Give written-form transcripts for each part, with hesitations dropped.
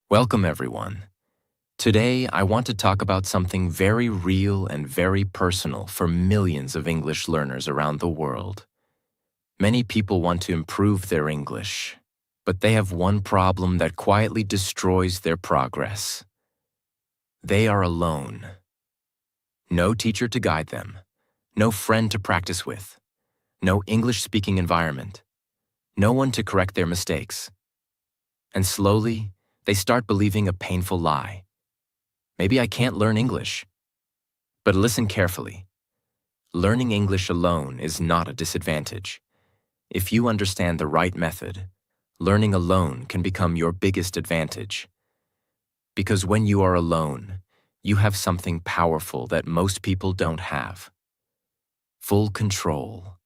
Welcome, everyone. Today, I want to talk about something very real and very personal for millions of English learners around the world. Many people want to improve their English, but they have one problem that quietly destroys their progress. They are alone. No teacher to guide them, no friend to practice with, no English-speaking environment, no one to correct their mistakes. And slowly, they start believing a painful lie. Maybe I can't learn English. But listen carefully. Learning English alone is not a disadvantage. If you understand the right method, learning alone can become your biggest advantage. Because when you are alone, you have something powerful that most people don't have. Full control.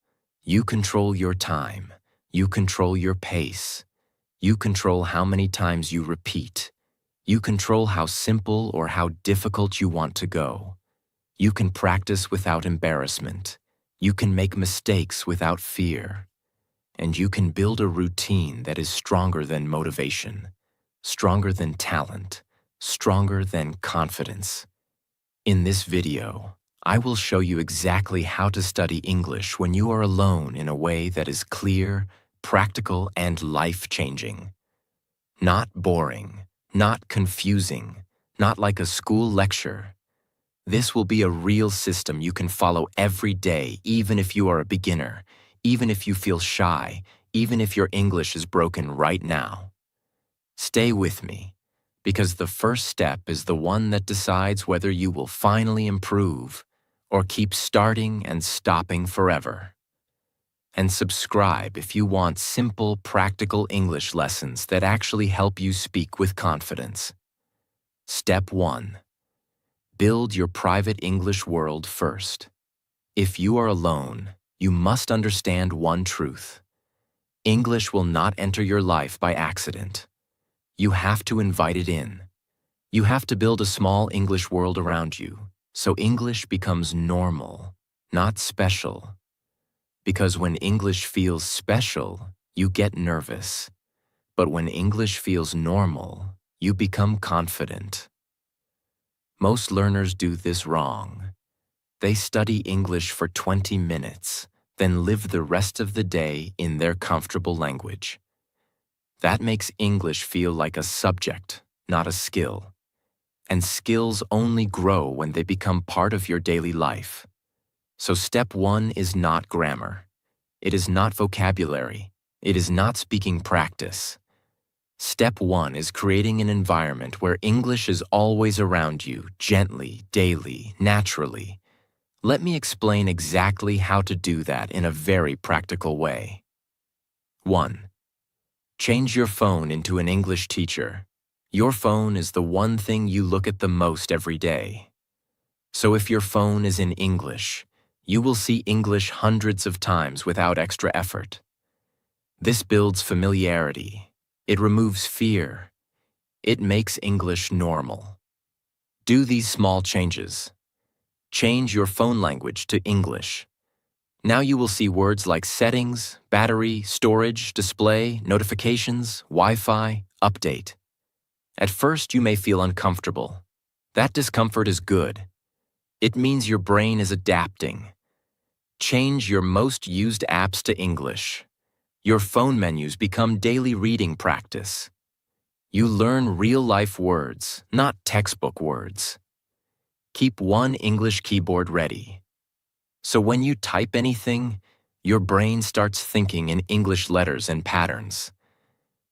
You control your time. You control your pace. You control how many times you repeat. You control how simple or how difficult you want to go. You can practice without embarrassment. You can make mistakes without fear. And you can build a routine that is stronger than motivation, stronger than talent, stronger than confidence. In this video, I will show you exactly how to study English when you are alone in a way that is clear, practical, and life-changing. Not boring. Not confusing, not like a school lecture. This will be a real system you can follow every day, even if you are a beginner, even if you feel shy, even if your English is broken right now. Stay with me, because the first step is the one that decides whether you will finally improve or keep starting and stopping forever. And subscribe if you want simple, practical English lessons that actually help you speak with confidence. Step 1. Build your private English world first. If you are alone, you must understand one truth. English will not enter your life by accident. You have to invite it in. You have to build a small English world around you, so English becomes normal, not special. Because when English feels special, you get nervous. But when English feels normal, you become confident. Most learners do this wrong. They study English for 20 minutes, then live the rest of the day in their comfortable language. That makes English feel like a subject, not a skill. And skills only grow when they become part of your daily life. So step 1 is not grammar. It is not vocabulary. It is not speaking practice. Step 1 is creating an environment where English is always around you, gently, daily, naturally. Let me explain exactly how to do that in a very practical way. 1. Change your phone into an English teacher. Your phone is the one thing you look at the most every day. So if your phone is in English, you will see English hundreds of times without extra effort. This builds familiarity. It removes fear. It makes English normal. Do these small changes. Change your phone language to English. Now you will see words like settings, battery, storage, display, notifications, Wi-Fi, update. At first, you may feel uncomfortable. That discomfort is good. It means your brain is adapting. Change your most used apps to English. Your phone menus become daily reading practice. You learn real-life words, not textbook words. Keep one English keyboard ready. So when you type anything, your brain starts thinking in English letters and patterns.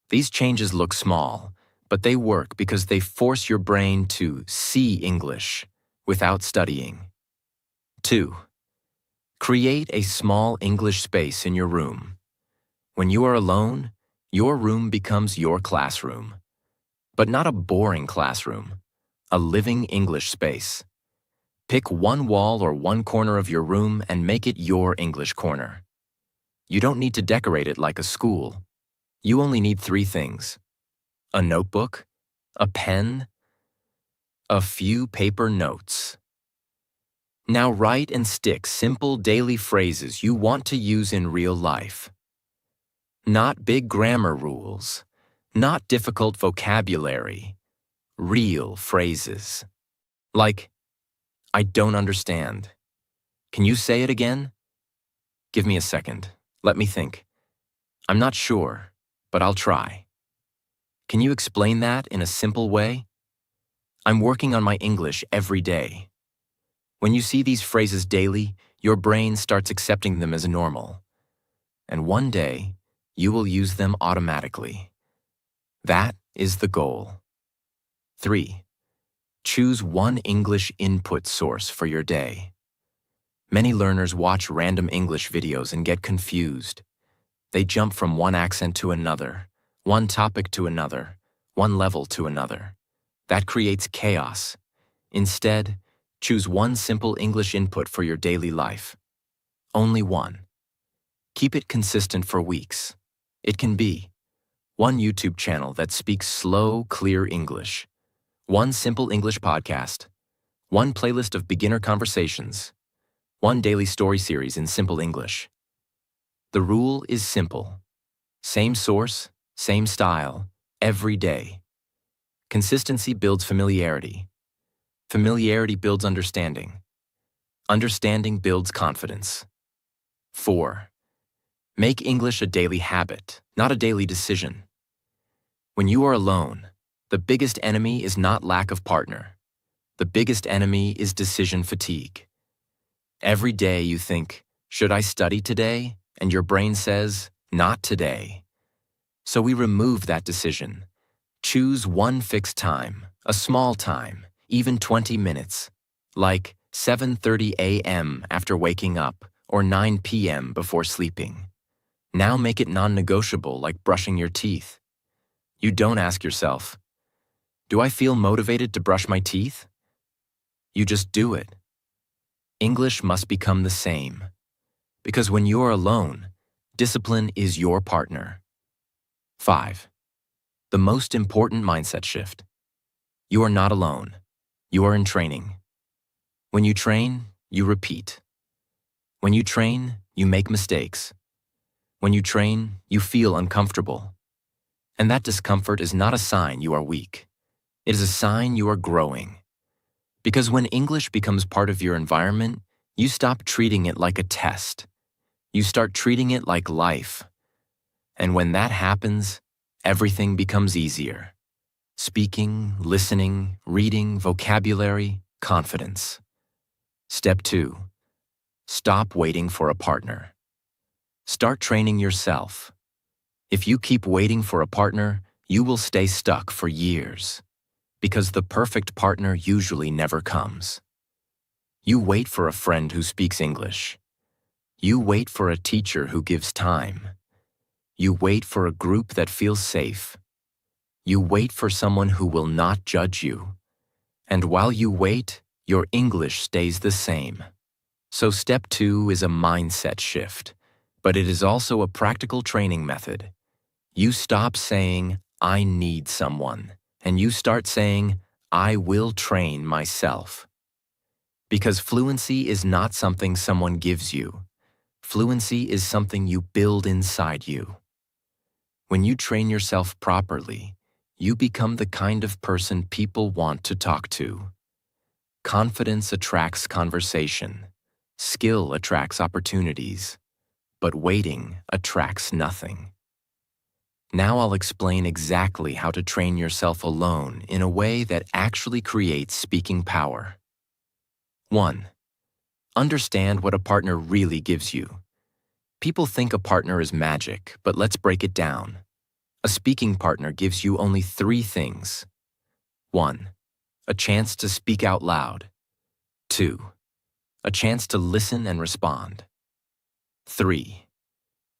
These changes look small, but they work because they force your brain to see English without studying. 2. Create a small English space in your room. When you are alone, your room becomes your classroom. But not a boring classroom, a living English space. Pick one wall or one corner of your room and make it your English corner. You don't need to decorate it like a school. You only need 3 things: a notebook, a pen, a few paper notes. Now write and stick simple daily phrases you want to use in real life. Not big grammar rules, not difficult vocabulary, real phrases. Like, I don't understand. Can you say it again? Give me a second. Let me think. I'm not sure, but I'll try. Can you explain that in a simple way? I'm working on my English every day. When you see these phrases daily, your brain starts accepting them as normal. And one day, you will use them automatically. That is the goal. 3. Choose one English input source for your day. Many learners watch random English videos and get confused. They jump from one accent to another, one topic to another, one level to another. That creates chaos. Instead, choose one simple English input for your daily life. Only one. Keep it consistent for weeks. It can be one YouTube channel that speaks slow, clear English, one simple English podcast, one playlist of beginner conversations, one daily story series in simple English. The rule is simple. Same source, same style, every day. Consistency builds familiarity. Familiarity builds understanding. Understanding builds confidence. 4. Make English a daily habit, not a daily decision. When you are alone, the biggest enemy is not lack of partner. The biggest enemy is decision fatigue. Every day you think, should I study today? And your brain says, not today. So we remove that decision. Choose one fixed time, a small time, even 20 minutes, like 7:30 a.m. after waking up or 9 p.m. before sleeping. Now make it non-negotiable, like brushing your teeth. You don't ask yourself, do I feel motivated to brush my teeth? You just do it. English must become the same. Because when you're alone, discipline is your partner. 5. The most important mindset shift. You are not alone. You are in training. When you train, you repeat. When you train, you make mistakes. When you train, you feel uncomfortable. And that discomfort is not a sign you are weak. It is a sign you are growing. Because when English becomes part of your environment, you stop treating it like a test. You start treating it like life. And when that happens, everything becomes easier. Speaking, listening, reading, vocabulary, confidence. Step 2. Stop waiting for a partner. Start training yourself. If you keep waiting for a partner, you will stay stuck for years. Because the perfect partner usually never comes. You wait for a friend who speaks English. You wait for a teacher who gives time. You wait for a group that feels safe. You wait for someone who will not judge you. And while you wait, your English stays the same. So step 2 is a mindset shift, but it is also a practical training method. You stop saying, I need someone, and you start saying, I will train myself. Because fluency is not something someone gives you. Fluency is something you build inside you. When you train yourself properly, you become the kind of person people want to talk to. Confidence attracts conversation. Skill attracts opportunities. But waiting attracts nothing. Now I'll explain exactly how to train yourself alone in a way that actually creates speaking power. 1. Understand what a partner really gives you. People think a partner is magic, but let's break it down. A speaking partner gives you only 3 things. 1. A chance to speak out loud. 2. A chance to listen and respond. 3.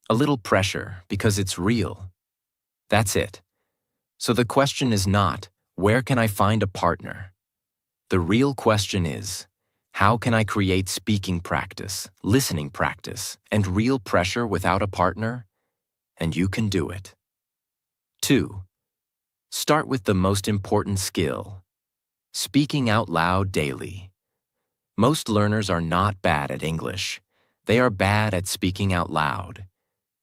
A little pressure because it's real. That's it. So the question is not, where can I find a partner? The real question is, how can I create speaking practice, listening practice, and real pressure without a partner? And you can do it. 2. Start with the most important skill. Speaking out loud daily. Most learners are not bad at English. They are bad at speaking out loud.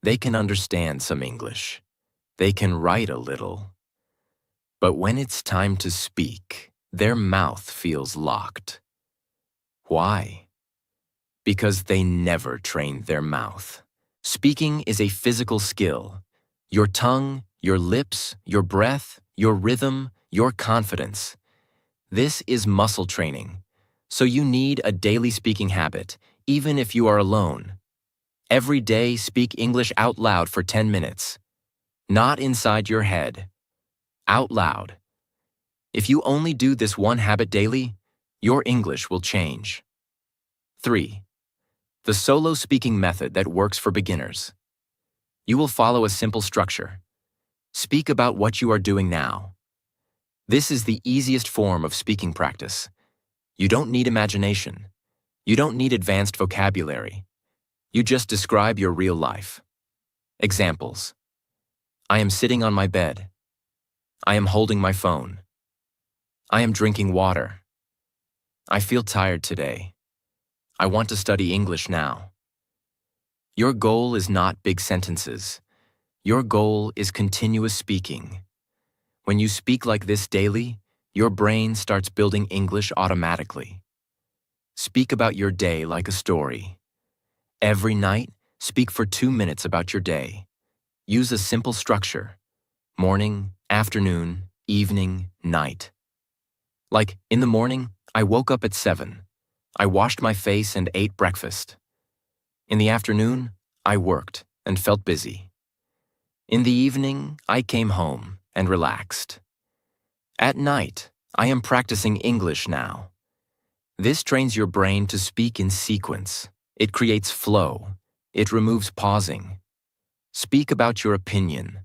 They can understand some English. They can write a little. But when it's time to speak, their mouth feels locked. Why? Because they never trained their mouth. Speaking is a physical skill. Your tongue, your lips, your breath, your rhythm, your confidence. This is muscle training. So you need a daily speaking habit, even if you are alone. Every day, speak English out loud for 10 minutes. Not inside your head. Out loud. If you only do this one habit daily, your English will change. 3. The solo speaking method that works for beginners. You will follow a simple structure. Speak about what you are doing now. This is the easiest form of speaking practice. You don't need imagination. You don't need advanced vocabulary. You just describe your real life. Examples. I am sitting on my bed. I am holding my phone. I am drinking water. I feel tired today. I want to study English now. Your goal is not big sentences. Your goal is continuous speaking. When you speak like this daily, your brain starts building English automatically. Speak about your day like a story. Every night, speak for 2 minutes about your day. Use a simple structure: morning, afternoon, evening, night. Like, in the morning, I woke up at 7. I washed my face and ate breakfast. In the afternoon, I worked and felt busy. In the evening, I came home and relaxed. At night, I am practicing English now. This trains your brain to speak in sequence. It creates flow. It removes pausing. Speak about your opinion.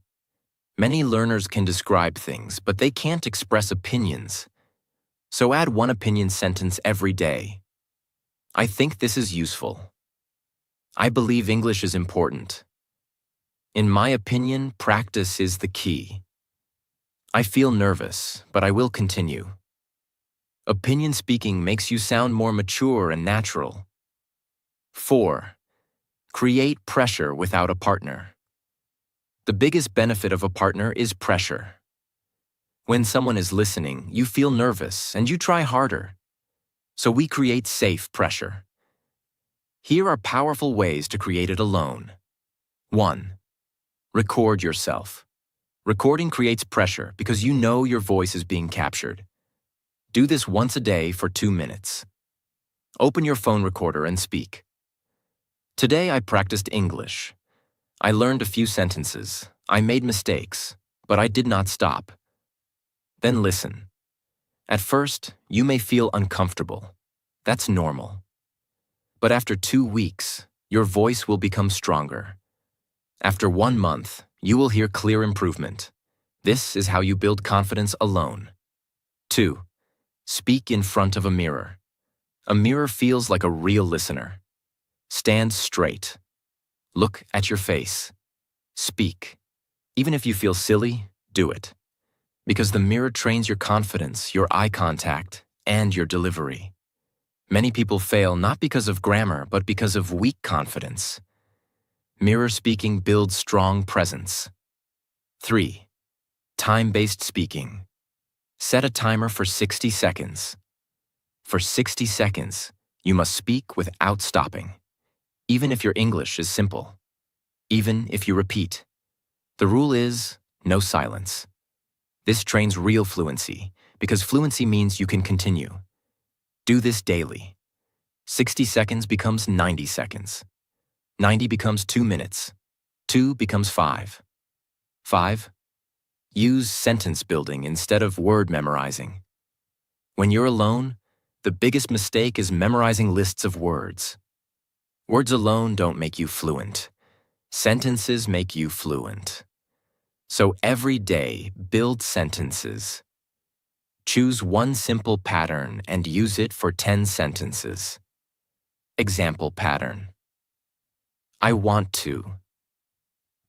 Many learners can describe things, but they can't express opinions. So add one opinion sentence every day. I think this is useful. I believe English is important. In my opinion, practice is the key. I feel nervous, but I will continue. Opinion speaking makes you sound more mature and natural. 4. Create pressure without a partner. The biggest benefit of a partner is pressure. When someone is listening, you feel nervous and you try harder. So we create safe pressure. Here are powerful ways to create it alone. 1. Record yourself. Recording creates pressure because you know your voice is being captured. Do this once a day for 2 minutes. Open your phone recorder and speak. Today I practiced English. I learned a few sentences. I made mistakes, but I did not stop. Then listen. At first, you may feel uncomfortable. That's normal. But after 2 weeks, your voice will become stronger. After 1 month, you will hear clear improvement. This is how you build confidence alone. 2. Speak in front of a mirror. A mirror feels like a real listener. Stand straight. Look at your face. Speak. Even if you feel silly, do it. Because the mirror trains your confidence, your eye contact, and your delivery. Many people fail not because of grammar, but because of weak confidence. Mirror speaking builds strong presence. 3. Time-based speaking. Set a timer for 60 seconds. For 60 seconds, you must speak without stopping. Even if your English is simple. Even if you repeat. The rule is no silence. This trains real fluency, because fluency means you can continue. Do this daily. 60 seconds becomes 90 seconds. 90 becomes 2 minutes. 2 becomes 5. 5. Use sentence building instead of word memorizing. When you're alone, the biggest mistake is memorizing lists of words. Words alone don't make you fluent. Sentences make you fluent. So every day, build sentences. Choose one simple pattern and use it for 10 sentences. Example pattern. I want to.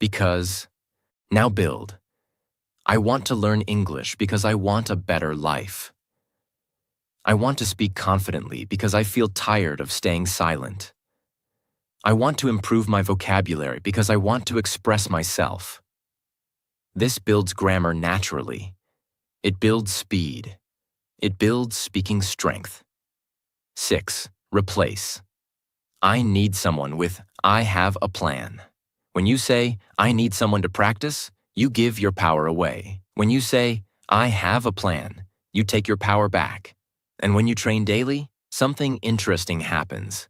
Because. Now build. I want to learn English because I want a better life. I want to speak confidently because I feel tired of staying silent. I want to improve my vocabulary because I want to express myself. This builds grammar naturally. It builds speed. It builds speaking strength. 6. Replace. I need someone with I have a plan. When you say, I need someone to practice, you give your power away. When you say, I have a plan, you take your power back. And when you train daily, something interesting happens.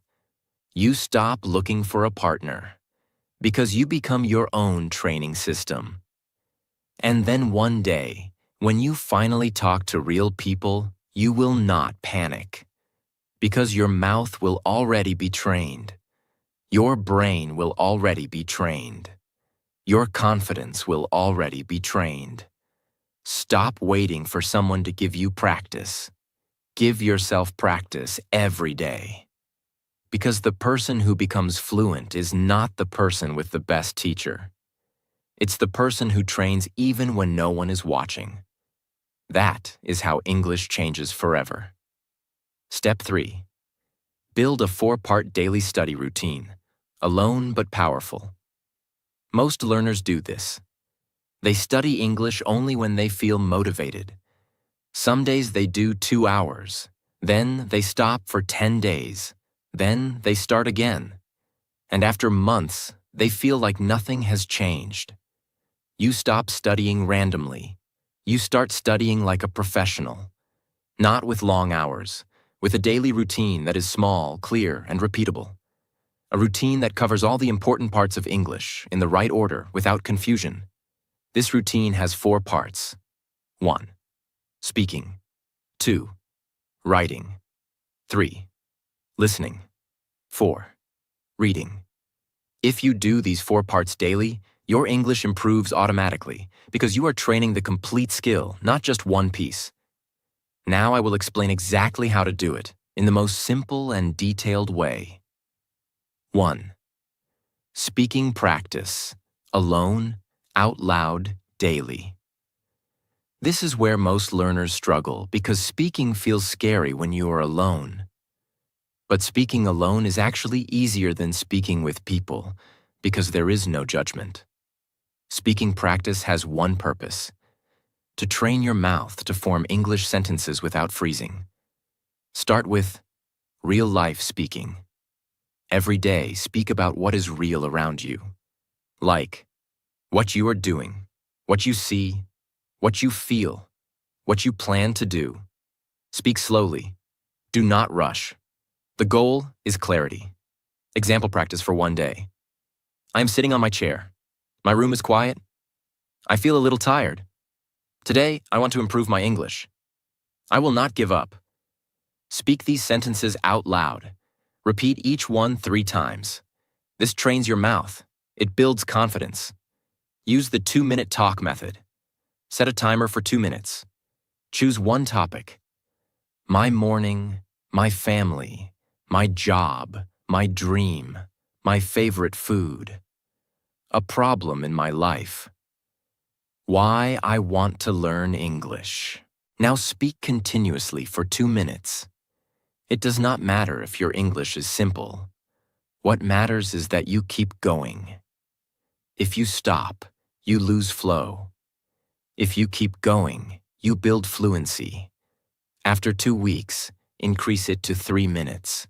You stop looking for a partner because you become your own training system. And then one day, when you finally talk to real people, you will not panic because your mouth will already be trained. Your brain will already be trained. Your confidence will already be trained. Stop waiting for someone to give you practice. Give yourself practice every day. Because the person who becomes fluent is not the person with the best teacher. It's the person who trains even when no one is watching. That is how English changes forever. Step 3. Build a 4-part daily study routine, alone but powerful. Most learners do this. They study English only when they feel motivated. Some days they do 2 hours. Then they stop for 10 days. Then they start again. And after months, they feel like nothing has changed. You stop studying randomly. You start studying like a professional. Not with long hours, with a daily routine that is small, clear, and repeatable. A routine that covers all the important parts of English in the right order without confusion. This routine has 4 parts. 1. Speaking. 2. Writing. 3. Listening. 4. Reading. If you do these 4 parts daily, your English improves automatically because you are training the complete skill, not just one piece. Now I will explain exactly how to do it in the most simple and detailed way. 1. Speaking practice. Alone, out loud, daily. This is where most learners struggle because speaking feels scary when you are alone. But speaking alone is actually easier than speaking with people because there is no judgment. Speaking practice has one purpose: to train your mouth to form English sentences without freezing. Start with real-life speaking. Every day, speak about what is real around you, like what you are doing, what you see, what you feel, what you plan to do. Speak slowly. Do not rush. The goal is clarity. Example practice for one day. I am sitting on my chair. My room is quiet. I feel a little tired. Today, I want to improve my English. I will not give up. Speak these sentences out loud. Repeat each one 3 times. This trains your mouth. It builds confidence. Use the 2-minute talk method. Set a timer for 2 minutes. Choose one topic. My morning, my family, my job, my dream, my favorite food. A problem in my life. Why I want to learn English. Now speak continuously for 2 minutes. It does not matter if your English is simple. What matters is that you keep going. If you stop, you lose flow. If you keep going, you build fluency. After 2 weeks, increase it to 3 minutes.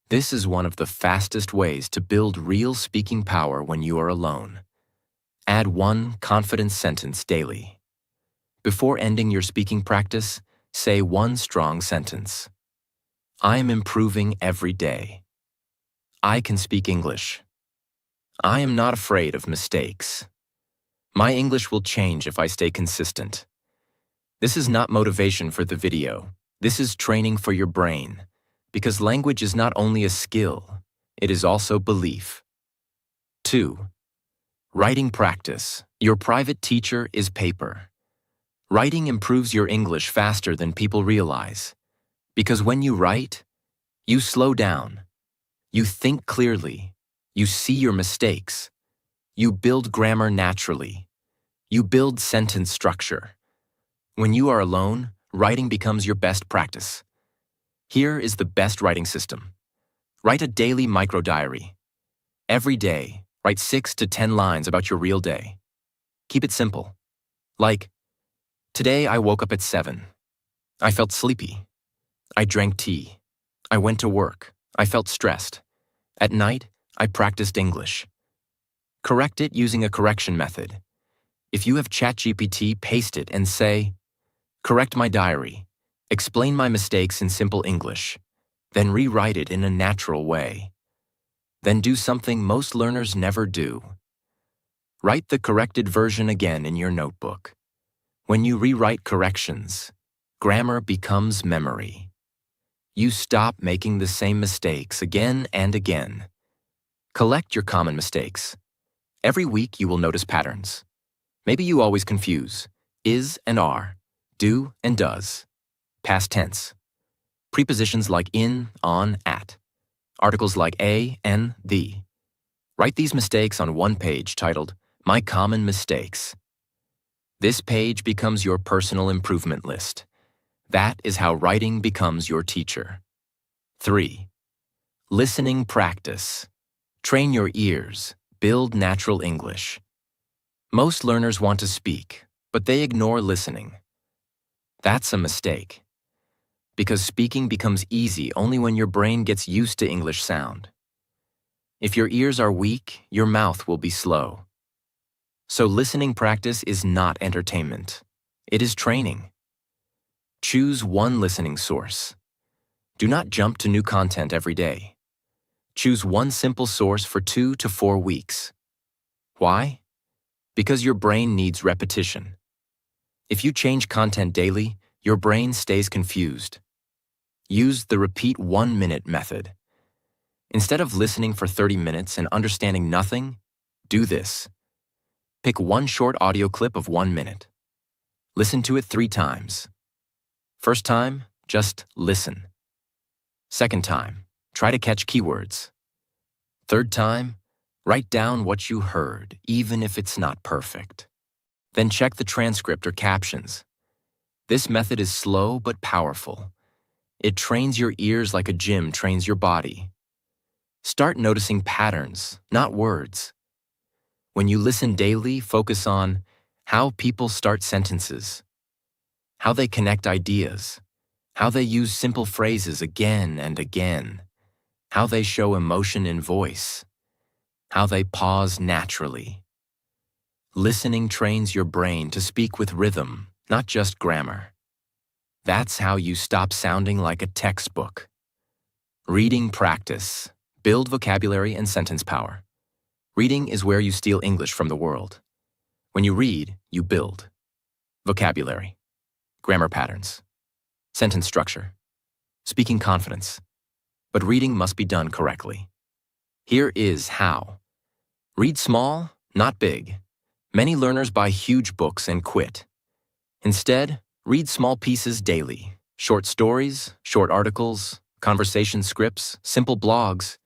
This is one of the fastest ways to build real speaking power when you are alone. Add 1 confident sentence daily. Before ending your speaking practice, say 1 strong sentence. I am improving every day. I can speak English. I am not afraid of mistakes. My English will change if I stay consistent. This is not motivation for the video. This is training for your brain. Because language is not only a skill, it is also belief. 2. Writing practice. Your private teacher is paper. Writing improves your English faster than people realize. Because when you write, you slow down. You think clearly. You see your mistakes. You build grammar naturally. You build sentence structure. When you are alone, writing becomes your best practice. Here is the best writing system. Write a daily micro-diary. Every day, write 6 to 10 lines about your real day. Keep it simple. Like, Today I woke up at 7. I felt sleepy. I drank tea. I went to work. I felt stressed. At night, I practiced English. Correct it using a correction method. If you have ChatGPT, paste it and say, "Correct my diary. Explain my mistakes in simple English." Then rewrite it in a natural way. Then do something most learners never do. Write the corrected version again in your notebook. When you rewrite corrections, grammar becomes memory. You stop making the same mistakes again and again. Collect your common mistakes. Every week you will notice patterns. Maybe you always confuse is and are, do and does, past tense, prepositions like in, on, at, articles like a, and the. Write these mistakes on one page titled, My Common Mistakes. This page becomes your personal improvement list. That is how writing becomes your teacher. 3. Listening practice. Train your ears. Build natural English. Most learners want to speak, but they ignore listening. That's a mistake, because speaking becomes easy only when your brain gets used to English sound. If your ears are weak, your mouth will be slow. So listening practice is not entertainment. It is training. Choose one listening source. Do not jump to new content every day. Choose one simple source for 2 to 4 weeks. Why? Because your brain needs repetition. If you change content daily, your brain stays confused. Use the repeat 1-minute method. Instead of listening for 30 minutes and understanding nothing, do this. Pick one short audio clip of 1 minute. Listen to it 3 times. First time, just listen. Second time, try to catch keywords. Third time, write down what you heard, even if it's not perfect. Then check the transcript or captions. This method is slow but powerful. It trains your ears like a gym trains your body. Start noticing patterns, not words. When you listen daily, focus on how people start sentences, how they connect ideas, how they use simple phrases again and again, how they show emotion in voice, how they pause naturally. Listening trains your brain to speak with rhythm, not just grammar. That's how you stop sounding like a textbook. Reading practice. Build vocabulary and sentence power. Reading is where you steal English from the world. When you read, you build. Vocabulary. Grammar patterns. Sentence structure. Speaking confidence. But reading must be done correctly. Here is how. Read small, not big. Many learners buy huge books and quit. Instead, read small pieces daily. Short stories, short articles, conversation scripts, simple blogs.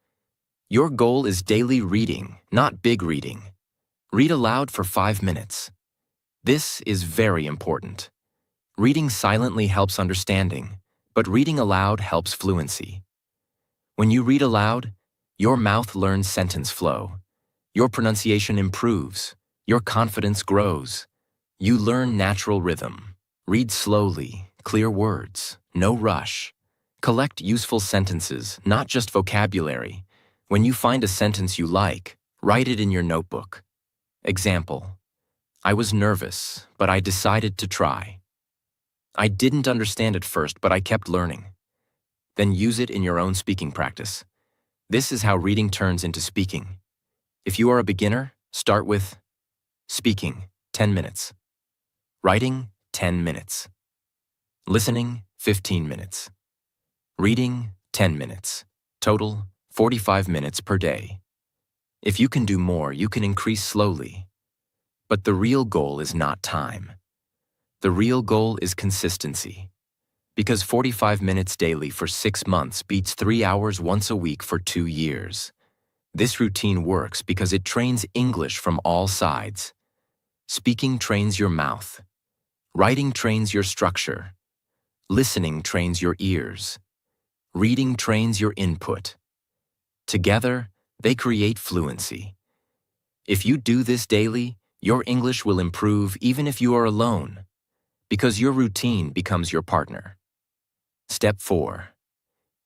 Your goal is daily reading, not big reading. Read aloud for 5 minutes. This is very important. Reading silently helps understanding, but reading aloud helps fluency. When you read aloud, your mouth learns sentence flow. Your pronunciation improves. Your confidence grows. You learn natural rhythm. Read slowly, clear words, no rush. Collect useful sentences, not just vocabulary. When you find a sentence you like, write it in your notebook. Example: I was nervous, but I decided to try. I didn't understand at first, but I kept learning. Then use it in your own speaking practice. This is how reading turns into speaking. If you are a beginner, start with speaking, 10 minutes. Writing, 10 minutes. Listening, 15 minutes. Reading, 10 minutes. Total, 45 minutes per day. If you can do more, you can increase slowly. But the real goal is not time. The real goal is consistency. Because 45 minutes daily for 6 months beats 3 hours once a week for 2 years. This routine works because it trains English from all sides. Speaking trains your mouth. Writing trains your structure. Listening trains your ears. Reading trains your input. Together, they create fluency. If you do this daily, your English will improve even if you are alone. because your routine becomes your partner. Step 4.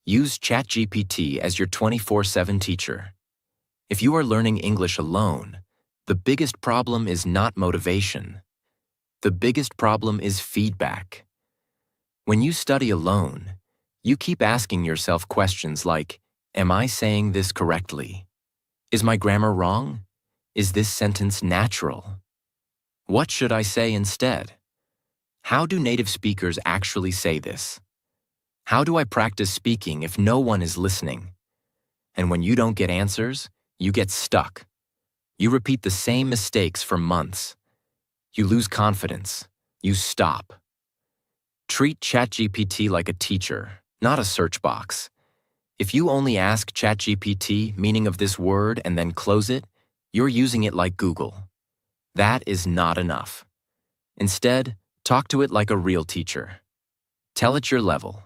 Use ChatGPT as your 24/7 teacher. If you are learning English alone, the biggest problem is not motivation. The biggest problem is feedback. When you study alone, you keep asking yourself questions like, am I saying this correctly? Is my grammar wrong? Is this sentence natural? What should I say instead? How do native speakers actually say this? How do I practice speaking if no one is listening? And when you don't get answers, you get stuck. You repeat the same mistakes for months. You lose confidence. You stop. Treat ChatGPT like a teacher, not a search box. If you only ask ChatGPT meaning of this word and then close it, you're using it like Google. That is not enough. Instead, talk to it like a real teacher. Tell it your level.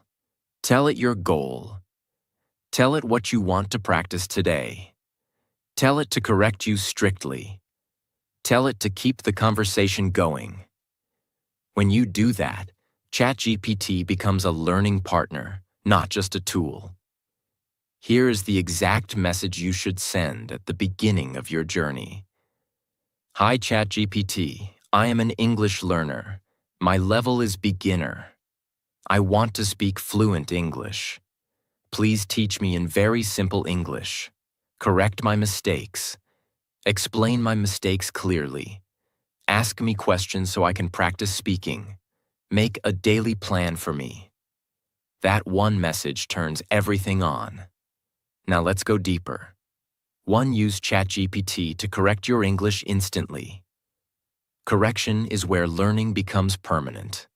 Tell it your goal. Tell it what you want to practice today. Tell it to correct you strictly. Tell it to keep the conversation going. When you do that, ChatGPT becomes a learning partner, not just a tool. Here is the exact message you should send at the beginning of your journey. Hi ChatGPT, I am an English learner. My level is beginner. I want to speak fluent English. Please teach me in very simple English. Correct my mistakes. Explain my mistakes clearly. Ask me questions so I can practice speaking. Make a daily plan for me. That one message turns everything on. Now let's go deeper. 1. Use ChatGPT to correct your English instantly. Correction is where learning becomes permanent.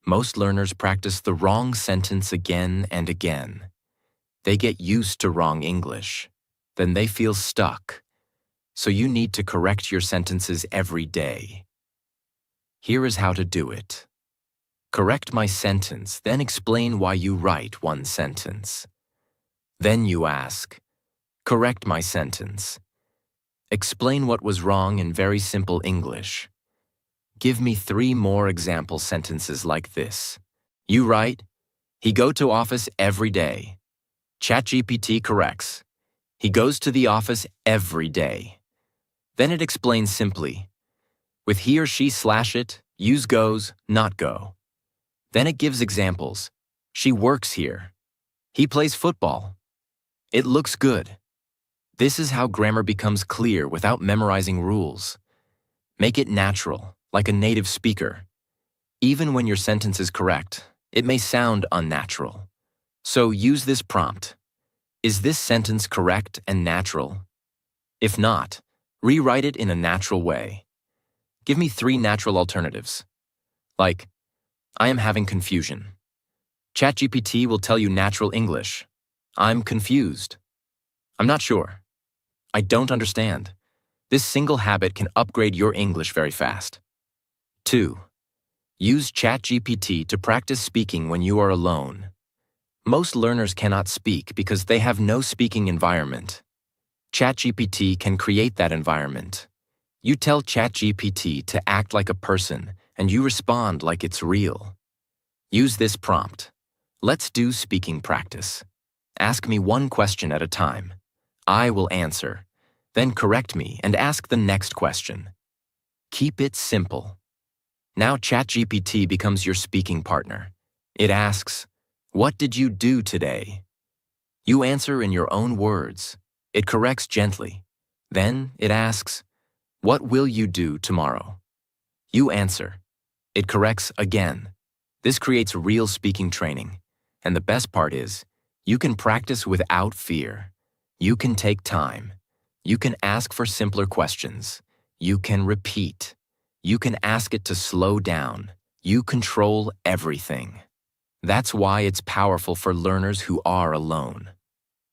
Most learners practice the wrong sentence again and again. They get used to wrong English. Then they feel stuck. So you need to correct your sentences every day. Here is how to do it. Correct my sentence, then explain why you write one sentence. Then you ask, correct my sentence. Explain what was wrong in very simple English. Give me 3 more example sentences like this. You write, he go to office every day. ChatGPT corrects, he goes to the office every day. Then it explains simply. With he or she slash it, use goes, not go. Then it gives examples. She works here. He plays football. It looks good. This is how grammar becomes clear without memorizing rules. Make it natural, like a native speaker. Even when your sentence is correct, it may sound unnatural. So use this prompt. Is this sentence correct and natural? If not, rewrite it in a natural way. Give me 3 natural alternatives. Like, I am having confusion. ChatGPT will tell you natural English. I'm confused. I'm not sure. I don't understand. This single habit can upgrade your English very fast. 2. Use ChatGPT to practice speaking when you are alone. Most learners cannot speak because they have no speaking environment. ChatGPT can create that environment. You tell ChatGPT to act like a person, and you respond like it's real. Use this prompt. Let's do speaking practice. Ask me 1 question at a time. I will answer. Then correct me and ask the next question. Keep it simple. Now ChatGPT becomes your speaking partner. It asks, what did you do today? You answer in your own words. It corrects gently. Then it asks, what will you do tomorrow? You answer. It corrects again. This creates real speaking training. And the best part is, you can practice without fear. You can take time. You can ask for simpler questions. You can repeat. You can ask it to slow down. You control everything. That's why it's powerful for learners who are alone.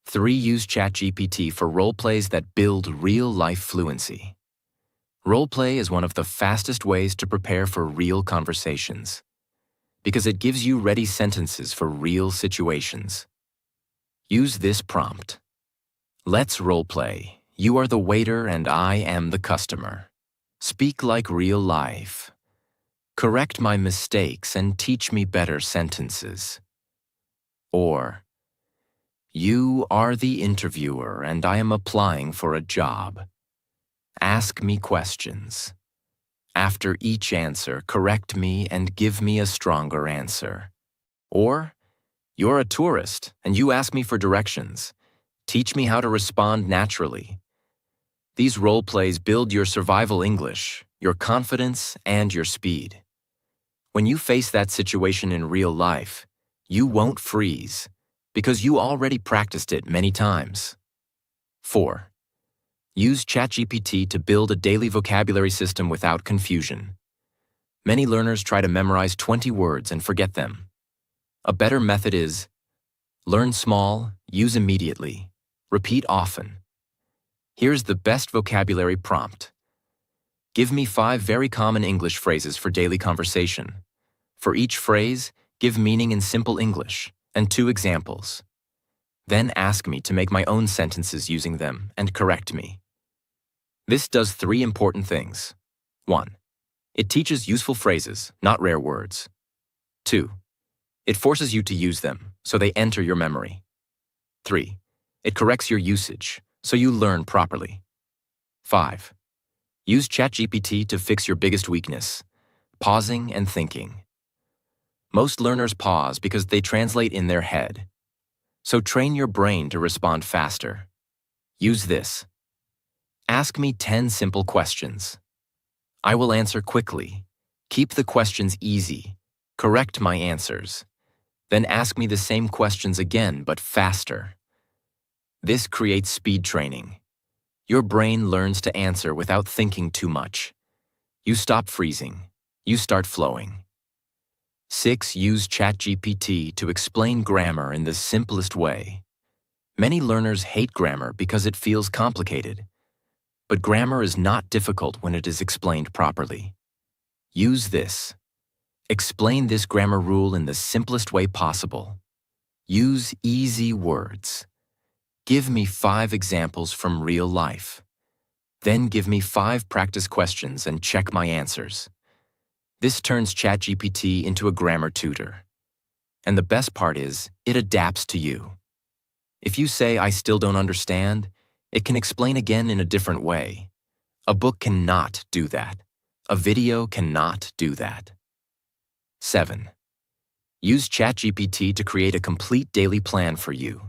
3. Use ChatGPT for role plays that build real-life fluency. Role play is one of the fastest ways to prepare for real conversations, because it gives you ready sentences for real situations. Use this prompt. Let's role play. You are the waiter and I am the customer. Speak like real life. Correct my mistakes and teach me better sentences. Or, you are the interviewer and I am applying for a job. Ask me questions. After each answer, correct me and give me a stronger answer. Or, you're a tourist and you ask me for directions. Teach me how to respond naturally. These role plays build your survival English, your confidence, and your speed. When you face that situation in real life, you won't freeze because you already practiced it many times. 4. Use ChatGPT to build a daily vocabulary system without confusion. Many learners try to memorize 20 words and forget them. A better method is learn small, use immediately, repeat often. Here's the best vocabulary prompt. Give me 5 very common English phrases for daily conversation. For each phrase, give meaning in simple English and 2 examples. Then ask me to make my own sentences using them and correct me. This does 3 important things. 1. It teaches useful phrases, not rare words. 2. It forces you to use them, so they enter your memory. 3. It corrects your usage, so you learn properly. 5. Use ChatGPT to fix your biggest weakness, pausing and thinking. Most learners pause because they translate in their head. So train your brain to respond faster. Use this. Ask me 10 simple questions. I will answer quickly. Keep the questions easy. Correct my answers. Then ask me the same questions again, but faster. This creates speed training. Your brain learns to answer without thinking too much. You stop freezing. You start flowing. 6. Use ChatGPT to explain grammar in the simplest way. Many learners hate grammar because it feels complicated. But grammar is not difficult when it is explained properly. Use this. Explain this grammar rule in the simplest way possible. Use easy words. Give me 5 examples from real life. Then give me 5 practice questions and check my answers. This turns ChatGPT into a grammar tutor. And the best part is, it adapts to you. If you say, I still don't understand, it can explain again in a different way. A book cannot do that. A video cannot do that. 7. Use ChatGPT to create a complete daily plan for you.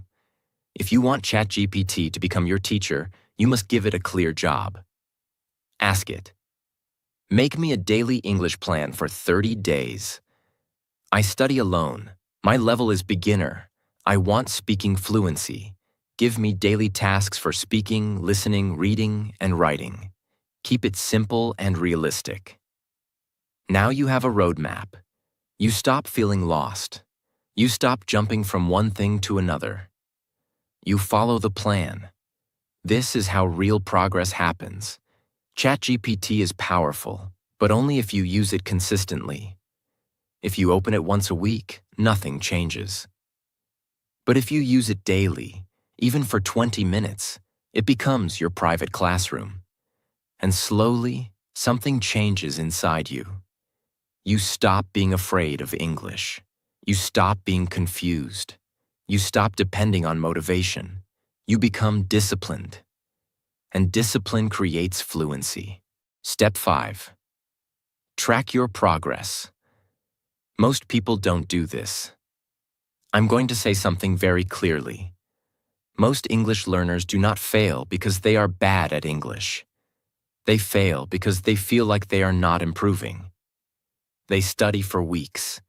If you want ChatGPT to become your teacher, you must give it a clear job. Ask it. Make me a daily English plan for 30 days. I study alone. My level is beginner. I want speaking fluency. Give me daily tasks for speaking, listening, reading, and writing. Keep it simple and realistic. Now you have a roadmap. You stop feeling lost. You stop jumping from one thing to another. You follow the plan. This is how real progress happens. ChatGPT is powerful, but only if you use it consistently. If you open it once a week, nothing changes. But if you use it daily, even for 20 minutes, it becomes your private classroom. And slowly, something changes inside you. You stop being afraid of English. You stop being confused. You stop depending on motivation. You become disciplined. And discipline creates fluency. Step 5. Track your progress. Most people don't do this. I'm going to say something very clearly. Most English learners do not fail because they are bad at English. They fail because they feel like they are not improving. They study for weeks.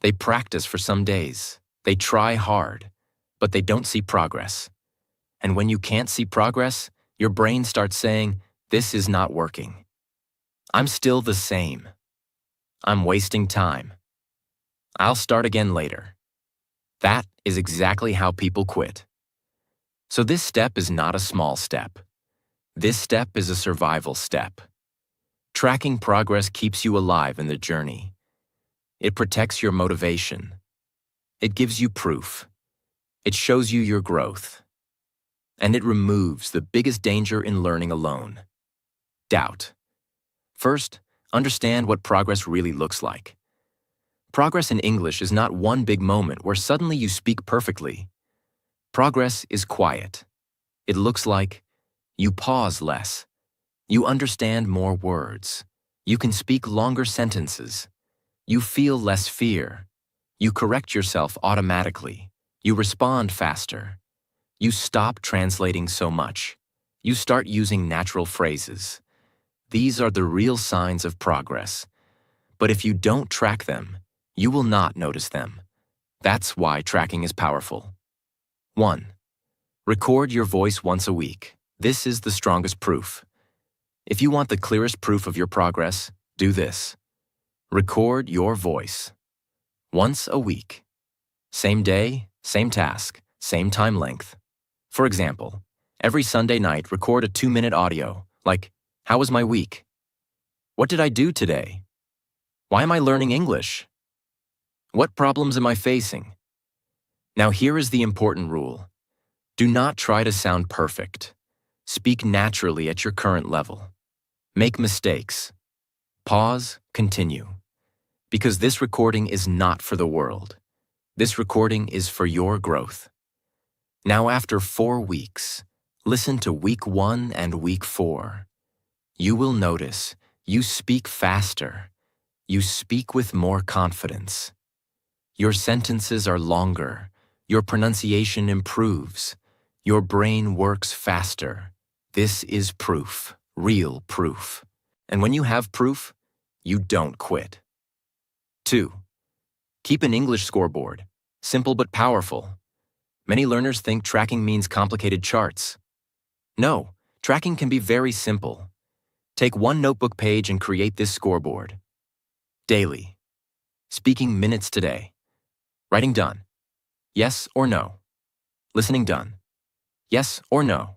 They practice for some days. They try hard, but they don't see progress. And when you can't see progress, your brain starts saying, this is not working. I'm still the same. I'm wasting time. I'll start again later. That is exactly how people quit. So this step is not a small step. This step is a survival step. Tracking progress keeps you alive in the journey. It protects your motivation. It gives you proof. It shows you your growth. And it removes the biggest danger in learning alone: doubt. First, understand what progress really looks like. Progress in English is not one big moment where suddenly you speak perfectly. Progress is quiet. It looks like you pause less. You understand more words. You can speak longer sentences. You feel less fear. You correct yourself automatically. You respond faster. You stop translating so much. You start using natural phrases. These are the real signs of progress. But if you don't track them, you will not notice them. That's why tracking is powerful. 1. Record your voice once a week. This is the strongest proof. If you want the clearest proof of your progress, do this. Record your voice. Once a week. Same day, same task, same time length. For example, every Sunday night record a 2-minute audio, like, "How was my week? What did I do today? Why am I learning English? What problems am I facing?" Now here is the important rule. Do not try to sound perfect. Speak naturally at your current level. Make mistakes. Pause, continue. Because this recording is not for the world. This recording is for your growth. Now after 4 weeks, listen to week 1 and week 4. You will notice you speak faster. You speak with more confidence. Your sentences are longer. Your pronunciation improves. Your brain works faster. This is proof, real proof. And when you have proof, you don't quit. 2. Keep an English scoreboard. Simple but powerful. Many learners think tracking means complicated charts. No, tracking can be very simple. Take one notebook page and create this scoreboard. Daily. Speaking minutes today. Writing done. Yes or no. Listening done. Yes or no.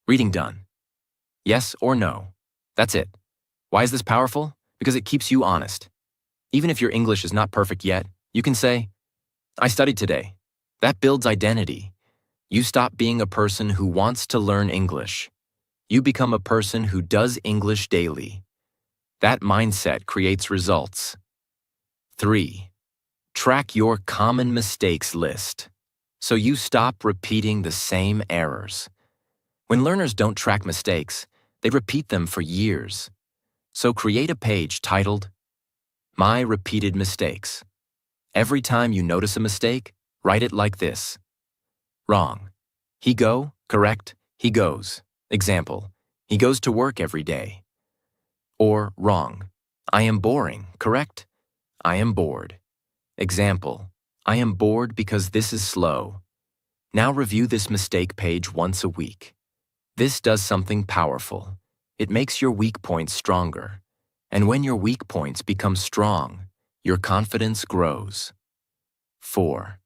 Reading done. Yes or no. That's it. Why is this powerful? Because it keeps you honest. Even if your English is not perfect yet, you can say, "I studied today." That builds identity. You stop being a person who wants to learn English. You become a person who does English daily. That mindset creates results. 3. Track your common mistakes list, so you stop repeating the same errors. When learners don't track mistakes, they repeat them for years. So create a page titled, "My Repeated Mistakes." Every time you notice a mistake, write it like this. Wrong. He go, correct, he goes. Example, he goes to work every day. Or wrong. I am boring, correct? I am bored. Example, I am bored because this is slow. Now review this mistake page once a week. This does something powerful. It makes your weak points stronger. And when your weak points become strong, your confidence grows. 4.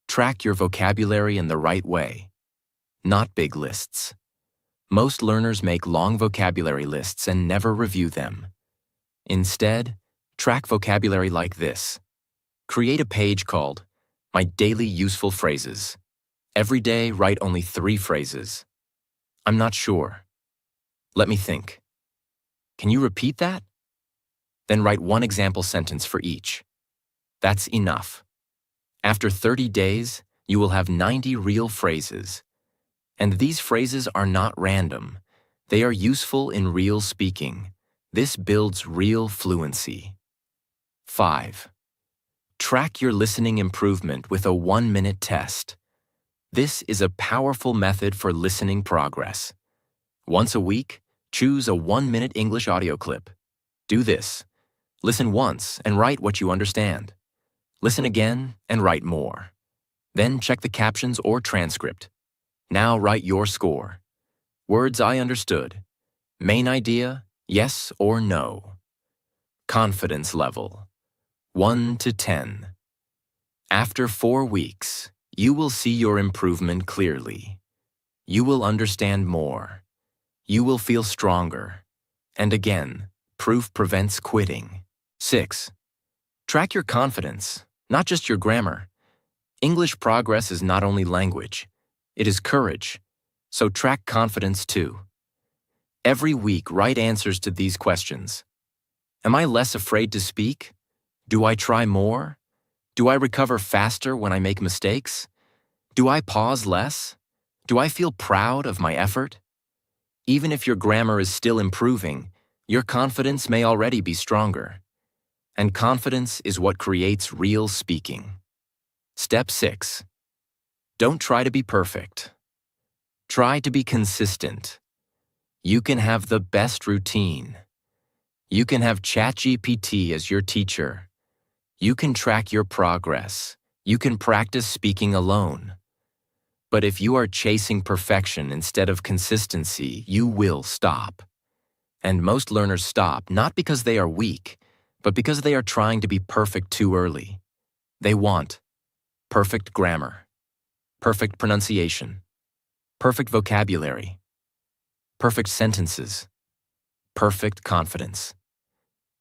Track your vocabulary in the right way, not big lists. Most learners make long vocabulary lists and never review them. Instead, track vocabulary like this. Create a page called My Daily Useful Phrases. Every day, write only 3 phrases. I'm not sure. Let me think. Can you repeat that? Then write one example sentence for each. That's enough. After 30 days, you will have 90 real phrases. And these phrases are not random. They are useful in real speaking. This builds real fluency. 5. Track your listening improvement with a 1-minute test. This is a powerful method for listening progress. Once a week, choose a 1-minute English audio clip. Do this. Listen once and write what you understand. Listen again and write more. Then check the captions or transcript. Now write your score. Words I understood. Main idea, yes or no. Confidence level, 1 to 10. After 4 weeks, you will see your improvement clearly. You will understand more. You will feel stronger. And again, proof prevents quitting. 6. Track your confidence, not just your grammar. English progress is not only language, it is courage. So track confidence too. Every week, write answers to these questions. Am I less afraid to speak? Do I try more? Do I recover faster when I make mistakes? Do I pause less? Do I feel proud of my effort? Even if your grammar is still improving, your confidence may already be stronger. And confidence is what creates real speaking. Step 6. Don't try to be perfect. Try to be consistent. You can have the best routine. You can have ChatGPT as your teacher. You can track your progress. You can practice speaking alone. But if you are chasing perfection instead of consistency, you will stop. And most learners stop not because they are weak, but because they are trying to be perfect too early. They want perfect grammar, perfect pronunciation, perfect vocabulary, perfect sentences, perfect confidence.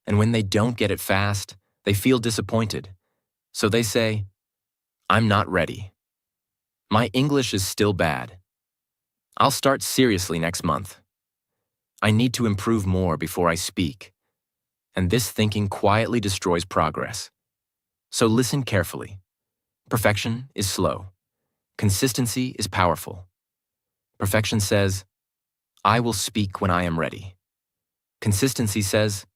And when they don't get it fast, they feel disappointed. So they say, I'm not ready. My English is still bad. I'll start seriously next month. I need to improve more before I speak. And this thinking quietly destroys progress. So listen carefully. Perfection is slow. Consistency is powerful. Perfection says, I will speak when I am ready. Consistency says,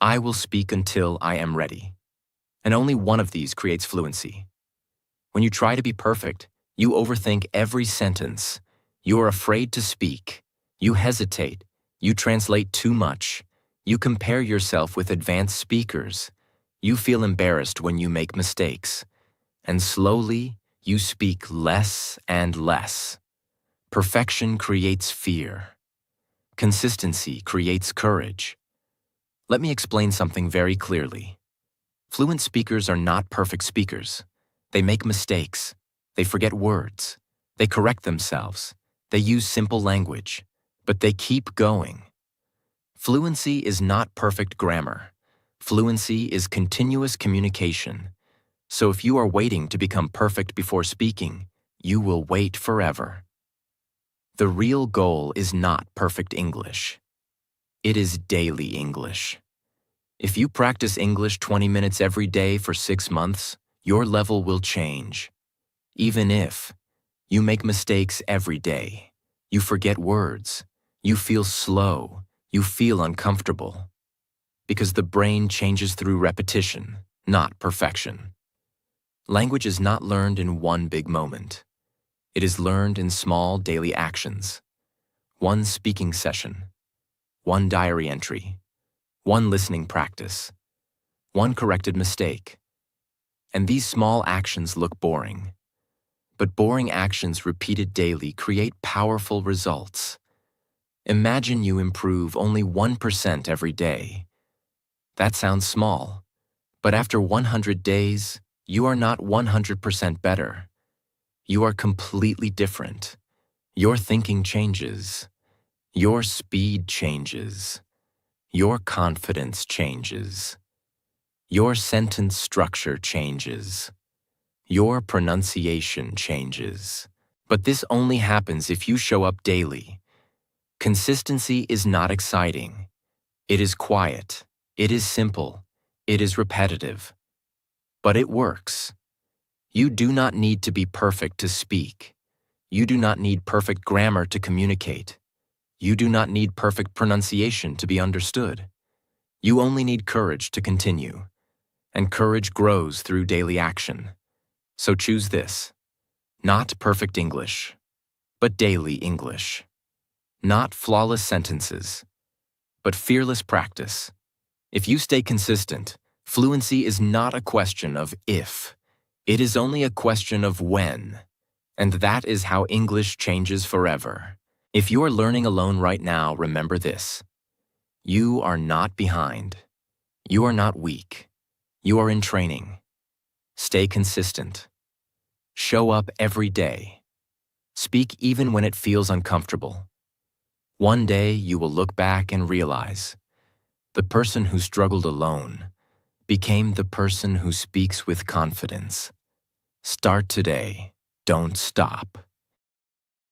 I will speak until I am ready. And only one of these creates fluency. When you try to be perfect, you overthink every sentence. You are afraid to speak. You hesitate. You translate too much. You compare yourself with advanced speakers. You feel embarrassed when you make mistakes. And slowly, you speak less and less. Perfection creates fear. Consistency creates courage. Let me explain something very clearly. Fluent speakers are not perfect speakers. They make mistakes. They forget words. They correct themselves. They use simple language. But they keep going. Fluency is not perfect grammar. Fluency is continuous communication. So if you are waiting to become perfect before speaking, you will wait forever. The real goal is not perfect English. It is daily English. If you practice English 20 minutes every day for 6 months, your level will change. Even if you make mistakes every day, you forget words, you feel slow, you feel uncomfortable. Because the brain changes through repetition, not perfection. Language is not learned in one big moment. It is learned in small daily actions. One speaking session, one diary entry, one listening practice, one corrected mistake. And these small actions look boring. But boring actions repeated daily create powerful results. Imagine you improve only 1% every day. That sounds small, but after 100 days, you are not 100% better. You are completely different. Your thinking changes. Your speed changes. Your confidence changes. Your sentence structure changes. Your pronunciation changes. But this only happens if you show up daily. Consistency is not exciting. It is quiet. It is simple. It is repetitive. But it works. You do not need to be perfect to speak. You do not need perfect grammar to communicate. You do not need perfect pronunciation to be understood. You only need courage to continue. And courage grows through daily action. So choose this. Not perfect English, but daily English. Not flawless sentences, but fearless practice. If you stay consistent, fluency is not a question of if. It is only a question of when. And that is how English changes forever. If you are learning alone right now, remember this. You are not behind. You are not weak. You are in training. Stay consistent. Show up every day. Speak even when it feels uncomfortable. One day you will look back and realize the person who struggled alone became the person who speaks with confidence. Start today. Don't stop.